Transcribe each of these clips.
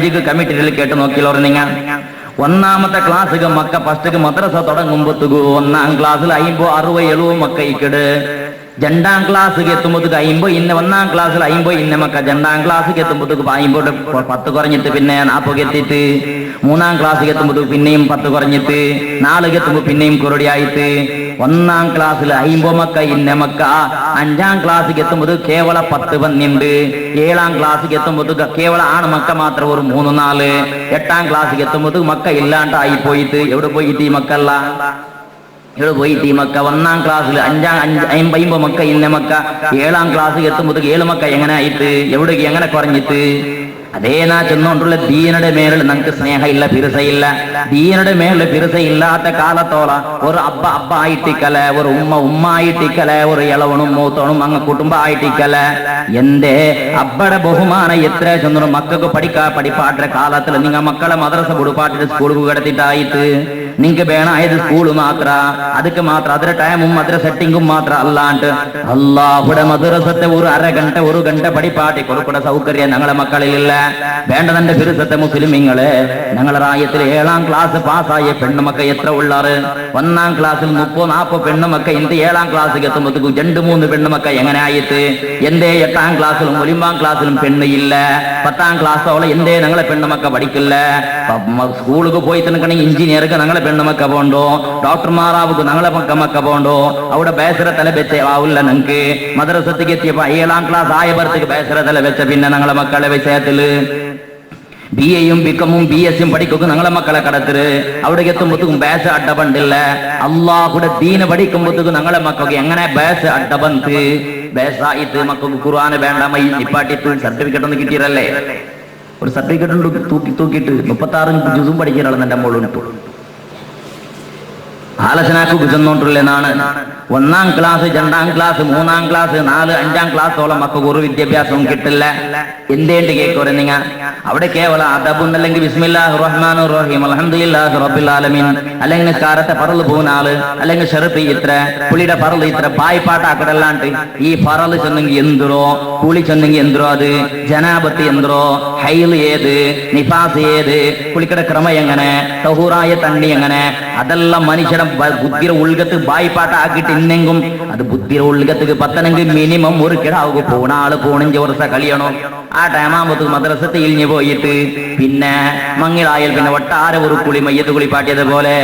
അഞ്ചിക്ക് കമ്മിറ്റിയിൽ കേട്ട് നോക്കിയല്ലോ നിങ്ങൾ. ഒന്നാമത്തെ ക്ലാസ് മക്ക ഫസ്റ്റ് മദ്രസ തുടങ്ങുമ്പോഴത്തേക്ക് 1-ാം ക്ലാസ്സിൽ 50, 60, 70 മക്ക ഇക്കട്. 2-ാം ക്ലാസ്സിക്ക് എത്തുമ്പോഴത്തേക്ക് 50 ഇന്ന 1-ാം ക്ലാസ്സിൽ 50 ഇന്ന മക്ക. 2-ാം ക്ലാസ്സിക്ക് എത്തുമ്പോഴത്തേക്ക് 50 10 കുറഞ്ഞിട്ട് പിന്നെ 40 എത്തിയിട്ട് 3-ാം ക്ലാസ്സിക്ക് എത്തുമ്പോഴത്തേക്ക് പിന്നെയും 10 കുറഞ്ഞിട്ട് 4 എത്തുമ്പോൾ പിന്നെയും കുറുടിയായിട്ട് 1-ാം ക്ലാസ്സിൽ 50 മക്ക ഇന്ന മക്ക. 5-ാം ക്ലാസ്സിക്ക് എത്തുമ്പോൾ കേവല 10 പന്നിണ്ട്. 7-ാം ക്ലാസ്സിക്ക് എത്തുമ്പോൾ കേവല ആണ് മക്ക മാത്രം ഒരു 3, 4. 8-ാം ക്ലാസ്സിക്ക് എത്തുമ്പോൾ മക്ക ഇല്ലാണ്ടായി പോയിട്ട് എവിടെ പോയിട്ട് ഈ മക്കല്ല ഇവിടെ പോയിട്ട് ഈ മക്ക. 1-ാം ക്ലാസ്സിൽ 50 മക്ക ഇന്ന മക്ക. 7-ാം ക്ലാസ്സിൽ എത്തുമ്പോൾ 7 മക്ക എങ്ങനെ ആയിട്ട് എവിടേക്ക് എങ്ങനെ കുറഞ്ഞിട്ട്. അതേ നാ ചെന്നുകൊണ്ടുള്ള ദീനയുടെ മേലിൽ നമുക്ക് സ്നേഹമില്ല, പിറുസയില്ല. ദീനയുടെ മേലിൽ പിറുസയില്ലാത്ത കാലത്തോളം ഒരു അബ്ബ ആയിട്ടിക്കല, ഒരു ഉമ്മ ആയിട്ടിക്കല, ഒരു ഇളവണും മൂത്തോണും അങ്ങ് കുടുംബ ആയിട്ടിക്കല. എന്തേ അബ്ബയുടെ ബഹുമാനം എത്ര ചെന്നു മക്കൾക്ക് പഠിപ്പാട്ട കാലത്തിൽ നിങ്ങൾ മക്കളെ മദ്രസ പൊടുപ്പാട്ടിട്ട് സ്കൂൾക്ക് കിടത്തിട്ടായിട്ട് നിങ്ങൾക്ക് വേണമായത് സ്കൂള് മാത്ര, അതൊക്കെ മാത്രം അതിന്റെ ടൈമും അതിന്റെ സെറ്റിങ്ങും മാത്രം അല്ലാണ്ട് അല്ലാഹുടെ മദ്രസത്തെ ഒരു അരഗണ്ട 1 ഗണ്ട പഠിപ്പാട്ടി കൊടുക്കുന്ന സൗകര്യം ഞങ്ങളെ മക്കളിലില്ല. വേണ്ടതന്റെ ബിരുദത്തെ മുസ്ലിമിങ്ങളെ ഞങ്ങളെ റായത്തിൽ 7-ാം ക്ലാസ് പാസ്സായ പെണ്ണുമക്ക എത്ര ഉള്ളാറ്? 1-ാം ക്ലാസ്സിൽ 30-40 പെണ്ണുമക്ക എന്ത് 7-ാം ക്ലാസ്സിൽ എത്തുമ്പോഴത്തേക്കും 2-3 പെണ്ണുമക്ക എങ്ങനെ ആയിട്ട്. എന്തേ 8-ാം ക്ലാസ്സിലും 9-ാം ക്ലാസ്സിലും പെണ്ണ് ഇല്ല. 10-ാം ക്ലാസ്സോളം എന്തേ ഞങ്ങളെ പെണ്ണുമക്ക പഠിക്കില്ല. സ്കൂളിൽ പോയി നിൽക്കണമെങ്കിൽ എഞ്ചിനീയർക്ക് ഞങ്ങളെ പെണ്ണുമക്ക പോണ്ടോ, ഡോക്ടർമാരാവുക ഞങ്ങളെ മക്ക പോണ്ടോ. അവിടെ ബേസര തല വെച്ച ആവില്ല. നിങ്ങൾക്ക് മദ്രസത്തേക്ക് എത്തിയപ്പോ 7-ാം ക്ലാസ് ആയവർക്ക് ബേസര തല വെച്ച പിന്നെ ഞങ്ങളെ മക്കളെ വിഷയത്തില് BA-യും BCom-ഉം BSc-യും പഠിക്കുക ഞങ്ങളെ മക്കളെ കടത്തില് അവിടെ എത്തുമ്പോഴത്തേക്കും ബേസ് അഡ്ഡബണ്ടില്ല. അള്ളാഹുടെ ദീന പഠിക്കുമ്പോഴത്തേക്കും ഞങ്ങളെ മക്കൾക്ക് എങ്ങനെ ബേസ് അഡ്ഡബന്ത് ബേസായിട്ട് മക്കൾക്ക് ഖുർആന് വേണ്ട നിപ്പാട്ടിട്ട് സർട്ടിഫിക്കറ്റ് ഒന്ന് കിട്ടിയതല്ലേ. ഒരു സർട്ടിഫിക്കറ്റ് തൂക്കിയിട്ട് 36 ജുസും പഠിക്കാനാണ് എന്റെ മോളുണ്ട്. ആലോചനാക്ക് ചെന്നോണ്ടുള്ളതാണ്. 1-ാം ക്ലാസ് 2-ാം ക്ലാസ് 3-ാം ക്ലാസ് 4, 5-ാം ക്ലാസ്സോളം മക്കൾക്ക് ഒരു വിദ്യാഭ്യാസവും കിട്ടില്ല. എന്തേണ്ട് കേൾക്കോരെ നിങ്ങൾ അവിടെ കേവല അദബും അല്ലെങ്കിൽ ബിസ്മില്ലാഹിർ റഹ്മാനിർ റഹീം അൽഹംദുലില്ലാഹി റബ്ബിൽ ആലമീൻ അല്ലെങ്കിൽ നിസ്കാരത്തെ ഫറള് പോകുന്നാള് അല്ലെങ്കിൽ ഷർത്ത് ഇത്ര പുളിയുടെ ഫറള് ഇത്ര പായ്പാട്ടാക്കടല്ലാണ്ട് ഈ ഫറള് ചെന്നെങ്കിൽ എന്തോ കുളി ചെന്നെങ്കിൽ എന്തോ അത് ജനാബത്ത് എന്തോ ഹൈൽ ഏത് നിഫാസ് ഏത് കുളിക്കട ക്രമം എങ്ങനെ തഹൂറായ തണ്ണി എങ്ങനെ അതെല്ലാം മനുഷ്യരുടെ ബുദ്ധിയുടെ ഉൾഗത്ത് ബായ്പാട്ടാക്കിയിട്ട് ഇന്നെങ്കും അത് ബുദ്ധിയുടെ ഉൾഗത്തേക്ക് പത്തനെങ്കിൽ മിനിമം ഒരു കിടാവുക പോണ ആള് 15 വർഷം കളിയണോ. ആ ടൈമാകുമ്പോ മദ്രസത്ത് ഇഴിഞ്ഞു പോയിട്ട് പിന്നെ മങ്ങിളായാൽ പിന്നെ ഒട്ടാര ഒരു കുളി മയ്യത്ത് കുളിപ്പാട്ടിയതുപോലെ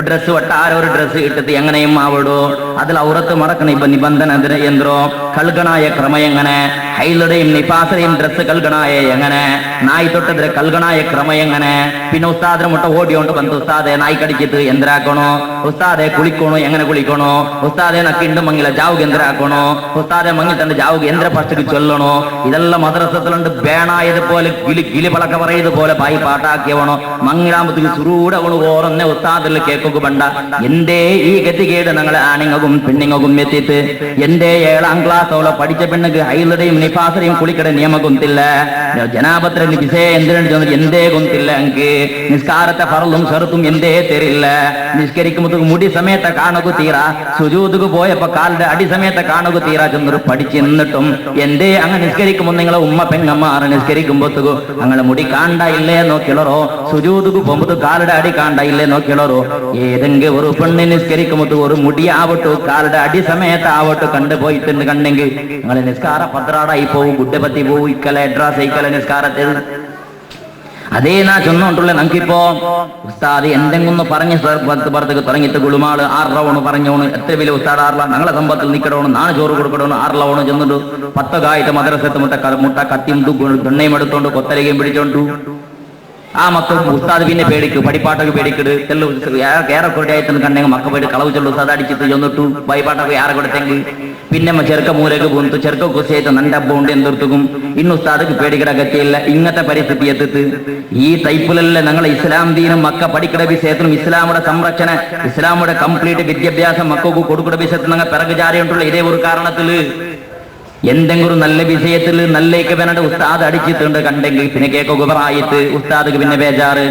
ഡ്രസ്സ് ഒട്ടാര ഒരു ഡ്രസ്സ് ഇട്ടത് എങ്ങനെയും ആവിടോ. അതിൽ ഔറത്ത് മറക്കണ ഇപ്പൊ നിബന്ധന യന്ത്രോ കൽഗണായ ക്രമം എങ്ങനെ ഹൈലുടെയും നിഫാസയും ഡ്രസ്സ് കൽഗണായ എങ്ങനെ നായി തൊട്ടതിരെ കൽഗണായ ക്രമം എങ്ങനെ. പിന്നെ ഉസ്താദിനെ മുട്ട ഓടിയോണ്ട് വന്ന് ഉസ്താദെ നായി കടിച്ചിട്ട് എന്തരാക്കണോ, ഉസ്താദെ കുളിക്കണോ എങ്ങനെ കുളിക്കണോ, ഉസ്താദെ നക്കിണ്ട് മങ്ങില ജാവുക എന്തരാക്കണോ, ഉസ്താദെ മങ്ങിത്തണ്ട് ജാവുക എന്തിനെ ഫസ്റ്റ് ചൊല്ലണോ. ഇതെല്ലാം മദ്രസത്തിലുണ്ട്. ബേണായതുപോലെ ഗിലി പളക്ക പറയതുപോലെ പായി പാട്ടാക്കിയവണോ മങ്ങിലാമ്പത്തേക്ക് സുരൂടവണ് ഓറന്നെ ഉസ്താദിൽ കേക്കൊക്കെ പണ്ട. എന്തേ ഈ ഗതികേട് ഞങ്ങളെ ആണിങ്ങും പെണ്ണിങ്ങും എത്തിയിട്ട് എന്തേ 7-ാം ക്ലാസ്സോളം പഠിച്ച പെണ്ണുക്ക് ഹൈലുടെയും നിഫാസരെയും കുളിക്കട നിയമ കൊന്തില്ല. ജനാപത്ര വിസേ എന്തിനാണ് ചോദിച്ചു എന്തേ കൊന്തില്ല. എനിക്ക് നിസ്കാരത്തെ ഫറലും ഷർത്തും എന്തേ തരില്ല. നിസ്കരിക്കുമ്പോ മുടി സമയത്തെ കാണുക തീരാ, സുജൂദുക്ക് പോയപ്പോ കാലിന്റെ അടി സമയത്തെ കാണുക തീരാ ചെന്നൊരു പഠിച്ച് എന്നിട്ടും എന്തേ അങ്ങ് നിസ്കരിക്കുമ്പോ നിങ്ങളെ ഉമ്മ പെങ്ങമ്മാറ് നിസ്കരിക്കുമ്പോഴത്തേക്കോ അങ്ങനെ മുടി കാണ്ടായില്ലേ നോക്കിളറോ, സുജൂദുക്ക് പോകുമ്പോ കാലിന്റെ അടി കാണ്ടായില്ലേ നോക്കിളറോ. ഏതെങ്കിലും ഒരു പെണ്ണ് നിസ്കരിക്കുമ്പോ ഒരു മുടി ആവട്ടോ കാലിന്റെ അടി സമയത്ത് ആവട്ടോ കണ്ടുപോയിട്ടുണ്ട് കണ്ടെങ്കിൽ നിങ്ങളെ നിസ്കാര പത്രാടായി പോവും, ഗുഡ്ഡപത്തി പോവും, ഇക്കല എഡ്രാസ് ഇക്കല നിസ്കാരത്തിൽ. അതേ നാ ചെന്നോണ്ടുള്ള നമുക്കിപ്പോ ഉസ്താദ് എന്തെങ്കിലും പറഞ്ഞ് പുറത്തേക്ക് തുടങ്ങിയിട്ട് ഗുളുമാള് 6 റൗണ്ട് പറഞ്ഞോണ് എത്ര വലിയ ഉസ്താദ് 6 ഞങ്ങളെ സമ്പത്തിൽ നിൽക്കണോണ് 4 ചോറ് കൊടുക്കണോണ് 6 റൗണ്ട് ചെന്നിട്ടു 10 കായിട്ട് മദ്രസത്ത് മുട്ട കത്തിയും ദുണ്ണയും എടുത്തോണ്ട് കൊത്തലകയും പിടിച്ചോണ്ടു. ആ മക്കൾ ഉസ്താദ് പിന്നെ പേടിക്കും, പഠിപ്പാട്ടൊക്കെ പേടിക്കിട് ഏറെ കൊടിയായിട്ട് കണ്ടെങ്കിൽ മക്ക പോയിട്ട് കളവ് ചൊല്ലു ഉസ്താദ് അടിച്ചിട്ട് ചെന്നിട്ടു ഭയപ്പാട്ടൊക്കെ ഏറെ കൊടുത്തെങ്കിൽ പിന്നെ ചെറുക്ക മൂലക്ക് പോന്നു ചെറുക്ക കുസിയായിട്ട് നന്റെ അബ്ബുണ്ട് എന്തെടുത്തും ഇന്ന് ഉസ്താദക്ക് പേടിക്കട ഗതിയില്ല. ഇങ്ങനത്തെ പരിസ്ഥിതി എത്തിട്ട് ഈ ടൈപ്പിലല്ലേ ഞങ്ങളെ ഇസ്ലാം ദീനും മക്ക പഠിക്കട വിഷയത്തിനും ഇസ്ലാമുടെ സംരക്ഷണ ഇസ്ലാമുടെ കംപ്ലീറ്റ് വിദ്യാഭ്യാസം മക്കൾക്ക് കൊടുക്കുന്ന വിഷയത്തിൽ ഞങ്ങൾ പിറകു ചാരിയിട്ടുള്ള ഇതേ ഒരു കാരണത്തില് എന്തെങ്കിലും നല്ല വിഷയത്തിൽ നല്ലേക്ക് വേണ്ട ഉസ്താദ് അടിച്ചിട്ടുണ്ട് കണ്ടെങ്കിൽ പിന്നെ കേക്കൊക്കെ പ്രായത്ത് ഉസ്താദക്ക് പിന്നെ ബേജാറ്.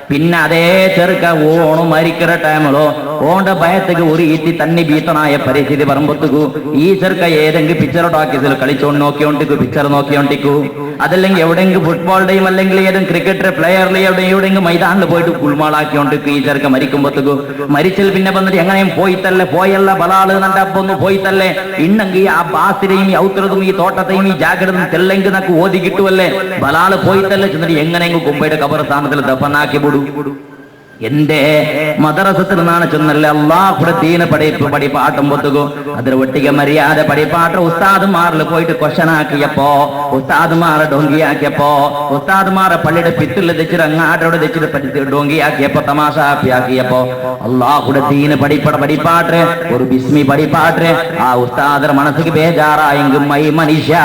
പിന്നെ അതേ ചെറുക്ക ഓണ് മരിക്കുന്ന ടൈമിലോ ഓണ്ട ഭയത്തേക്ക് ഒരു ഈറ്റി തന്നെ ഭീതനായ പരിസ്ഥിതി പറമ്പത്തുക്കു ഈ ചെറുക്ക ഏതെങ്കിലും പിക്ചർ ടാക്കീസിൽ കളിച്ചോണ്ട് നോക്കിയോണ്ടിക്കു പിക്ചർ നോക്കിയോണ്ടിക്കു അതല്ലെങ്കിൽ എവിടെയെങ്കിലും ഫുട്ബോളുടെയും അല്ലെങ്കിൽ ഏതെങ്കിലും ക്രിക്കറ്റ് പ്ലെയറിലെ എവിടെയെങ്കിലും മൈതാനിൽ പോയിട്ട് കുൾമാളാക്കിയോണ്ട് ഈ ചെറുക്ക മരിക്കുമ്പോഴത്തേക്കും മരിച്ചാൽ പിന്നെ വന്നിട്ട് എങ്ങനെയും പോയല്ല ബലാള് എന്നെ അപ്പൊ ഒന്ന് പോയിത്തല്ലേ ഇന്നെങ്കിൽ ആ ബാസിനെയും ഈ ഔത്രതും ഈ തോട്ടത്തെയും ഈ ജാഗ്രതയും തെല്ലെങ്കിൽ നമുക്ക് ഓതി കിട്ടുമല്ലേ ബലാള് പോയിത്തല്ലേ ചെന്നിട്ട് എങ്ങനെയെങ്കിലും കുമ്പയുടെ കബർസ്ഥാനത്തിൽ ദഫനാക്കി വിടും എന്റെ മദ്രസത്തിൽ നിന്നാണ് ചെന്നല്ലേ അള്ളാഹുടെ ദീന പഠിപ്പാട്ടുമ്പോത്തുകോ അതിൽ ഒട്ടിക മര്യാദ പഠിപ്പാട്ട് ഉസ്താദുമാരിൽ പോയിട്ട് ക്വസ്റ്റനാക്കിയപ്പോ ഉസ്താദുമാരെ ഡോങ്കിയാക്കിയപ്പോ ഉസ്താദുമാരെ പള്ളിയുടെ പിത്തിൽ തെച്ചിട്ട് അങ്ങാട്ടോടെ തെച്ചിട്ട് ഡോങ്കിയാക്കിയപ്പോ തമാശാക്കിയപ്പോ അള്ളാഹുടെ ദീന പഠിപ്പാട്ട് ഒരു ബിസ്മി പഠിപ്പാട്ട് ആ ഉസ്താദർ മനസ്സിക്ക് ബേജാറായെങ്കിൽ മൈ മനുഷ്യ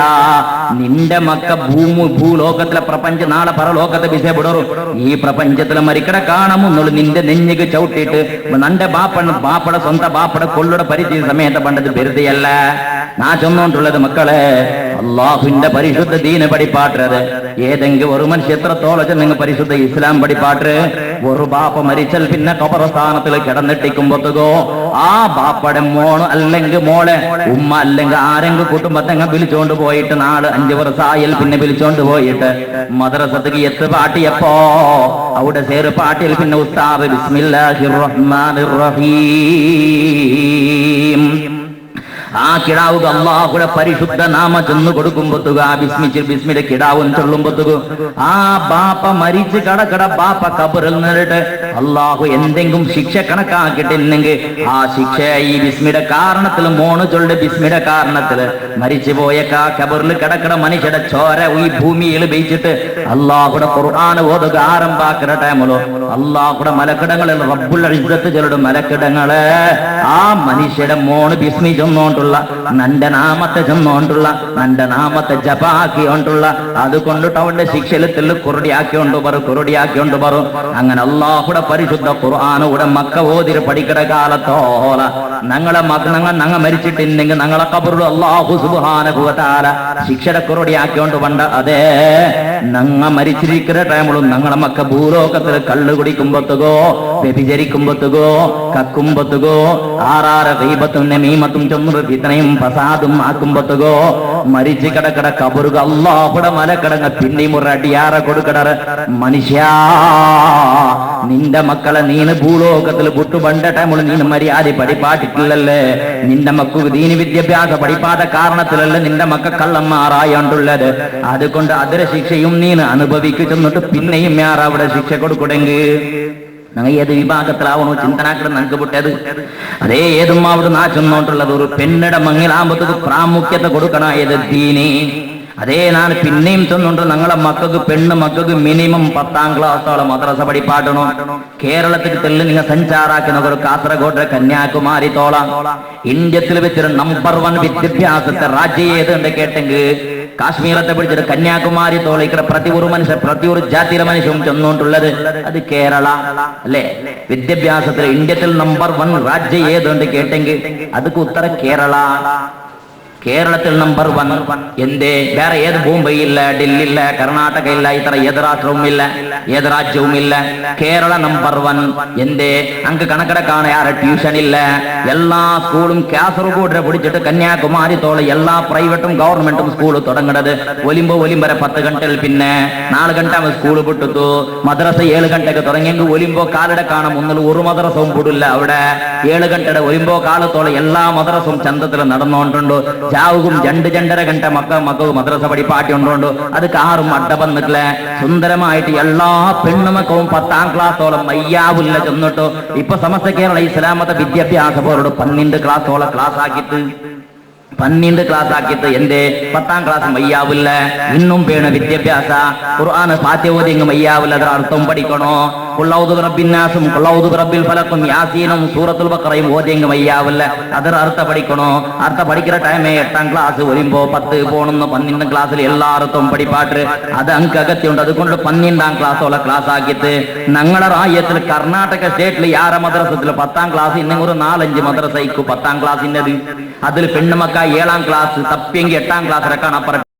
നിന്റെ മക്ക ഭൂലോകത്തിലെ പ്രപഞ്ച നാളെ പരലോകത്തെ വിഷയപ്പെടും ഈ പ്രപഞ്ചത്തിലെ മരിക്കട കാണും നിന്റെ നെഞ്ഞിക്ക് ചവിട്ടിയിട്ട് നന്റെ ബാപ്പട സ്വന്തം ബാപ്പട കൊള്ളുടെ പരിചയ സമയത്ത് പണ്ടത് വെറുതെയല്ല ഞാൻ ചൊന്നോണ്ടുള്ളത് മക്കളെ അള്ളാഹുവിന്റെ പരിശുദ്ധ ദീന പഠിപ്പാട്ടത് ഏതെങ്കിലും ഒരു മനുഷ്യ എത്രത്തോളം നിങ്ങൾ പരിശുദ്ധ ഇസ്ലാം പഠിപ്പാട്ട് ഒരു ബാപ്പ മരിച്ചാൽ പിന്നെ കബറസ്ഥാനത്തിൽ കിടന്നിട്ടിക്കുമ്പോഴത്തോ ആ ബാപ്പയുടെ മോണ് അല്ലെങ്കിൽ മോളെ ഉമ്മ അല്ലെങ്കിൽ ആരെങ്കിലും കുടുംബത്തെങ്ങ വിളിച്ചോണ്ട് പോയിട്ട് 4-5 വർഷമായാൽ പിന്നെ വിളിച്ചോണ്ട് പോയിട്ട് മദ്രസത്തേക്ക് എത്ത് പാട്ടിയപ്പോ അവിടെ സേറ് പാട്ടിയിൽ പിന്നെ ഉസ്താദ് ബിസ്മില്ലാഹിർ റഹ്മാനിർ റഹീം ആ കിടാവുക അള്ളാഹുടെ പരിശുദ്ധ നാമ ചെന്ന് കൊടുക്കുമ്പോത്തുക ബിസ്മിയുടെ കിടാവും ചൊല്ലുമ്പോത്തുക ആ ബാപ്പ മരിച്ച് കടക്കട ബാപ്പ കബറിൽ നിന്നിട്ട് അള്ളാഹു എന്തെങ്കിലും ശിക്ഷ കണക്കാക്കിട്ടില്ലെങ്കിൽ ആ ശിക്ഷ ഈ ബിസ്മിയുടെ കാരണത്തിൽ മോണ് ചൊല്ല് ബിസ്മിയുടെ കാരണത്തിൽ മരിച്ചു പോയ കബറിൽ കിടക്കട മനുഷ്യരുടെ ചോര ഈ ഭൂമിയിൽ വെച്ചിട്ട് അള്ളാഹുടെ ഖുർആൻ ഓതുക ആരംഭാക്കുന്ന ടൈമിലോ അള്ളാഹുടെ മലക്കിടങ്ങളിൽ റബ്ബുൽ ഇസ്സത്ത് ചൊല്ലുടെ മലക്കിടങ്ങള് ആ മനുഷ്യരുടെ മോണ് ബിസ്മി ചൊന്നോണ്ട് നന്റെ നാമത്തെ ചെന്നോണ്ടുള്ള നന്റെ നാമത്തെ ജപാക്കിയോണ്ടുള്ള അതുകൊണ്ടിട്ട് അവന്റെ ശിക്ഷലത്തിൽ കുറുടിയാക്കിയോണ്ട് പറയും അങ്ങനെ അള്ളാഹുടെ പരിശുദ്ധ ഖുർആനൂടെ മക്ക ഓതിര് പഠിക്കട കാലത്തോള ഞങ്ങൾ മരിച്ചിട്ടുണ്ടെങ്കിൽ ഞങ്ങളെ കബറിൽ അള്ളാഹു സുബ്ഹാനഹു വ തആല ശിക്ഷയുടെ കുറുടിയാക്കിയോണ്ട് പണ്ട് അതേ ഞങ്ങ മരിച്ചിരിക്കുന്ന ടൈമിലും ഞങ്ങളെ മക്ക ഭൂലോകത്തിൽ കള്ളു കുടിക്കുമ്പോത്തുകോ വ്യഭിചരിക്കുമ്പോത്തുകോ കക്കുമ്പോത്തുകോ ആറാറ് ഗീബത്തും നമീമത്തും ചൊന്നു ഇത്രയും പ്രസാദും ആക്കുമ്പോത്തുകോ മരിച്ചു കിടക്കട കബറുക അള്ളാഹുടെ മലക്കടങ്ങ പിന്നെയും ഒരു അടിയാറ കൊടുക്കടറ് മനുഷ്യ നിന്റെ മക്കളെ നീന് ഭൂലോകത്തിൽ വിട്ടു പണ്ട ടൈമിൽ നീന് മര്യാദ പഠിപ്പാട്ടിട്ടില്ലല്ലേ നിന്റെ മക്കൾക്ക് ദീനി വിദ്യാഭ്യാസ പഠിപ്പാത്ത കാരണത്തിലല്ലേ നിന്റെ മക്ക കള്ളന്മാറായുള്ളത് അതുകൊണ്ട് അതിരെ ശിക്ഷയും നീന് അനുഭവിക്കു ചെന്നിട്ട് പിന്നെയും ഞാറ് അവിടെ ശിക്ഷ കൊടുക്കുടെങ്കിൽ ഞങ്ങൾ ഏത് വിഭാഗത്തിലാവണോ ചിന്തനാക്കിട നമുക്ക് വിട്ടത് അതേ ഏതും അവിടെ നാച്ചൊന്നോട്ടുള്ളത് ഒരു പെണ്ണിടെ മങ്ങിലാകുമ്പോഴത്തേക്ക് പ്രാമുഖ്യത കൊടുക്കണ ഏത് ദീനി അതേ ഞാൻ പിന്നെയും ചെന്നുണ്ട് ഞങ്ങളെ മക്കൾക്ക് പെണ്ണ് മക്കൾക്ക് മിനിമം 10ാം ക്ലാസ്സോളം മദ്രസ പഠിപ്പാട്ടണോ കേരളത്തിൽ തെല്ല് നിങ്ങൾ സഞ്ചാറാക്കുന്ന ഒരു കാസർഗോഡ് കന്യാകുമാരി തോളം ഇന്ത്യത്തിൽ വെച്ചൊരു നമ്പർ 1 വിദ്യാഭ്യാസത്തെ രാജ്യം ഏതുണ്ട് കേട്ടെങ്കിൽ കാശ്മീരത്തെ പിടിച്ചിട്ട് കന്യാകുമാരി തോളിക്കട പ്രതി ഒരു ജാതിയുടെ മനുഷ്യവും ചെന്നുകൊണ്ടുള്ളത് അത് കേരള അല്ലേ വിദ്യാഭ്യാസത്തിൽ ഇന്ത്യത്തിൽ നമ്പർ 1 രാജ്യം ഏതുണ്ട് കേട്ടെങ്കിൽ അതൊക്കെ ഉത്തര കേരള കേരളത്തിൽ നമ്പർ 1 എന്തേ വേറെ ഏത് ബോംബെ ഇല്ല ഡൽഹി ഇല്ല കർണാടക ഇല്ല ഇത്ര ഏത് രാഷ്ട്രവും ഇല്ല ഏത് രാജ്യവും ഇല്ല കേരള നമ്പർ 1 എന്തേ അങ്ങ് കണക്കിടക്കാണ് ആരെ ട്യൂഷൻ ഇല്ല എല്ലാ സ്കൂളും കാസർഗോഡ് പിടിച്ചിട്ട് കന്യാകുമാരി തോളം എല്ലാ പ്രൈവറ്റും ഗവൺമെന്റും സ്കൂൾ തുടങ്ങുന്നത് ഒലിമ്പോ 10 ഗಂಟೆൽ പിന്നെ 4 ಗಂಟೆ സ്കൂൾ വിട്ടു മദ്രസ 7 ಗಂಟೆക്ക് തുടങ്ങിയെങ്കിൽ ഒലിമ്പോ കാലടെ കാണാൻ മുന്നിൽ ഒരു മദ്രസവും വിടില്ല അവിടെ 7 ಗಂಟೆയുടെ ഒലിമ്പോ കാലത്തോളം എല്ലാ മദ്രസവും ചന്തത്തിൽ നടന്നുകൊണ്ടുണ്ട് ജാവുകും 2-2.5 ಗಂಟೆ മക്കൾ മദ്രസ പഠിപ്പാട്ടി ഉണ്ടോണ്ട് അത് കാറും അഡ വന്നിട്ടില്ല സുന്ദരമായിട്ട് എല്ലാ പെണ്ണുമക്കവും 10ാം ക്ലാസ്സോളം മയ്യാവില്ല ചെന്നിട്ടു ഇപ്പൊ സമസ്ത കേരള ഇസ്ലാമത വിദ്യാഭ്യാസ ബോർഡ് 12 ക്ലാസ്സോളം ക്ലാസ് ആക്കിയിട്ട് എന്റെ 10ാം ക്ലാസ് മയ്യാവില്ല ഇന്നും വേണ വിദ്യാഭ്യാസ ഖുർആൻ ഫാത്തിഹ ഓതിയെങ്കിൽ മയ്യാവില്ല അതിന്റെ അർത്ഥം പഠിക്കണോ ഖുൽഔദു ബിറബ്ബിന്നാസും ഖുൽഔദു ബിറബ്ബിൽ ഫലഖും യാസീനും സൂറത്തുൽ ബഖറയും ഓതിയെങ്കിൽ മയ്യാവില്ല അതിന്റെ അർത്ഥം പഠിക്കണോ അർത്ഥം പഠിക്കുന്ന ടൈമേ 8ാം ക്ലാസ് വരുമ്പോ 10 പോണെന്ന് 12ാം ക്ലാസ്സിൽ എല്ലാ അർത്ഥവും പഠിപ്പാട്ട് അത് അങ്ക് അകത്യമുണ്ട് അതുകൊണ്ട് 12ാം ക്ലാസ്സോളം ക്ലാസ് ആക്കിയിട്ട് ഞങ്ങളുടെ രാജ്യത്തിൽ കർണാടക സ്റ്റേറ്റിൽ യാര മദ്രസത്തിൽ 10ാം ക്ലാസ് ഇന്നും ഒരു 4-5 മദ്രസയ്ക്ക് 10ാം ക്ലാസ്സിൻ്റെ അതിൽ പെണ്ണുമക്ക 7ാം ക്ലാസ് തപ്പിയെങ്കിൽ 8ാം ക്ലാസ്സിലൊക്കെയാണ് അപ്പുറം